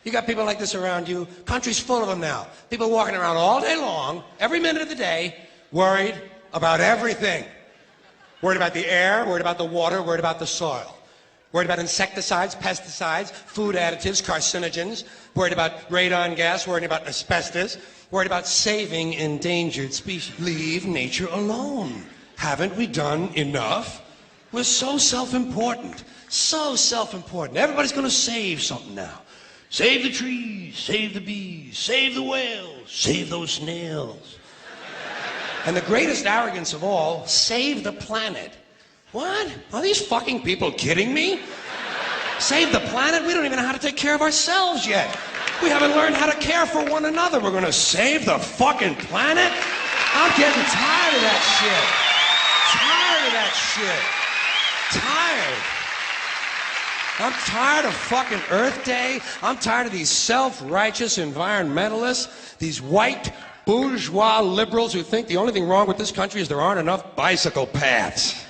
You got people like this around you. Country's full of them now. People walking around all day long, every minute of the day, worried about everything. Worried about the air, worried about the water, worried about the soil. Worried about insecticides, pesticides, food additives, carcinogens. Worried about radon gas, worried about asbestos. Worried about saving endangered species. Leave nature alone. Haven't we done enough? We're so self-important. So self-important. Everybody's going to save something now. Save the trees, save the bees, save the whales, save those snails. And the greatest arrogance of all, save the planet. What? Are these fucking people kidding me? Save the planet? We don't even know how to take care of ourselves yet. We haven't learned how to care for one another. We're gonna save the fucking planet? I'm getting tired of that shit. Tired of that shit. Tired. I'm tired of fucking Earth Day. I'm tired of these self-righteous environmentalists, these white bourgeois liberals who think the only thing wrong with this country is there aren't enough bicycle paths.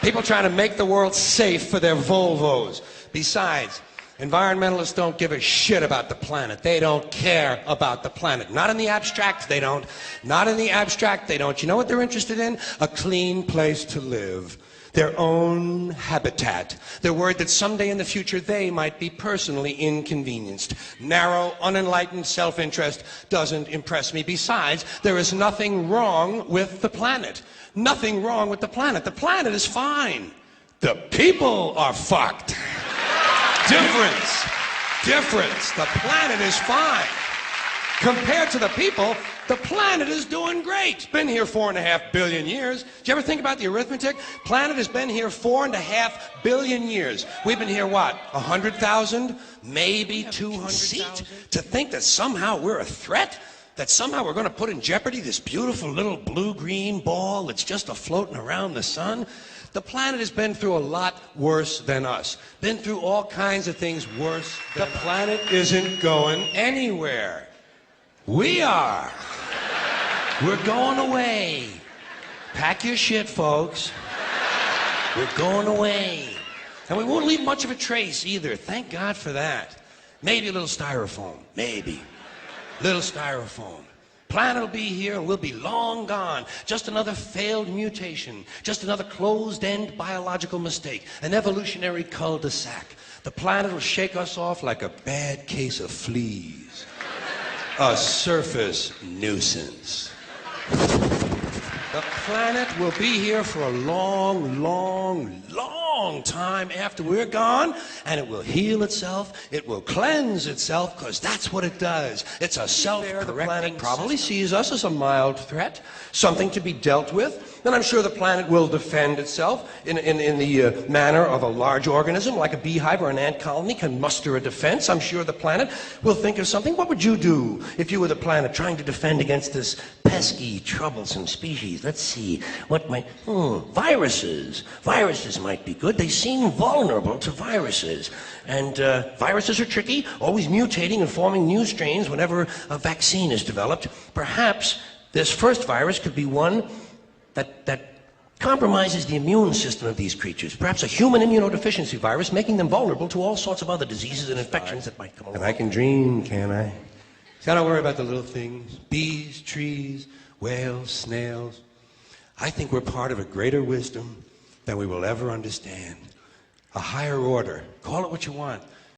People trying to make the world safe for their Volvos. Besides, environmentalists don't give a shit about the planet. They don't care about the planet. Not in the abstract, they don't. Not in the abstract, they don't. You know what they're interested in? A clean place to live. Their own habitat. They're worried that someday in the future they might be personally inconvenienced. Narrow, unenlightened self-interest doesn't impress me. Besides, there is nothing wrong with the planet. Nothing wrong with the planet. The planet is fine. The people are fucked. Difference. Difference. The planet is fine. Compared to the people, the planet is doing great. It's been here 4.5 billion years. Did you ever think about the arithmetic? Planet has been here 4.5 billion years. We've been here, what, 100,000? Maybe 200,000? To think that somehow we're a threat? That somehow we're going to put in jeopardy this beautiful little blue-green ball that's just a-floating around the sun? The planet has been through a lot worse than us. Been through all kinds of things worse than us. The planet isn't going anywhere. We are. We're going away. Pack your shit, folks. We're going away. And we won't leave much of a trace either. Thank God for that. Maybe a little styrofoam. Maybe. Little styrofoam. Planet will be here and we'll be long gone. Just another failed mutation. Just another closed-end biological mistake. An evolutionary cul-de-sac. The planet will shake us off like a bad case of fleas. A surface nuisance. The planet will be here for a long, long, long time after we're gone, and it will heal itself, it will cleanse itself, because that's what it does. It's a self-correcting. The planet probably sees us as a mild threat, something to be dealt with, and I'm sure the planet will defend itself in the manner of a large organism, like a beehive or an ant colony can muster a defense. I'm sure the planet will think of something. What would you do if you were the planet trying to defend against this pesky, troublesome species? Let's see, what might... viruses. Viruses might be good. They seem vulnerable to viruses. And viruses are tricky, always mutating and forming new strains whenever a vaccine is developed. Perhaps this first virus could be one that compromises the immune system of these creatures. Perhaps a human immunodeficiency virus, making them vulnerable to all sorts of other diseases and infections that might come along. And I can dream, can't I? See, I don't worry about the little things. Bees, trees, whales, snails. I think we're part of a greater wisdom than we will ever understand. A higher order. Call it what you want.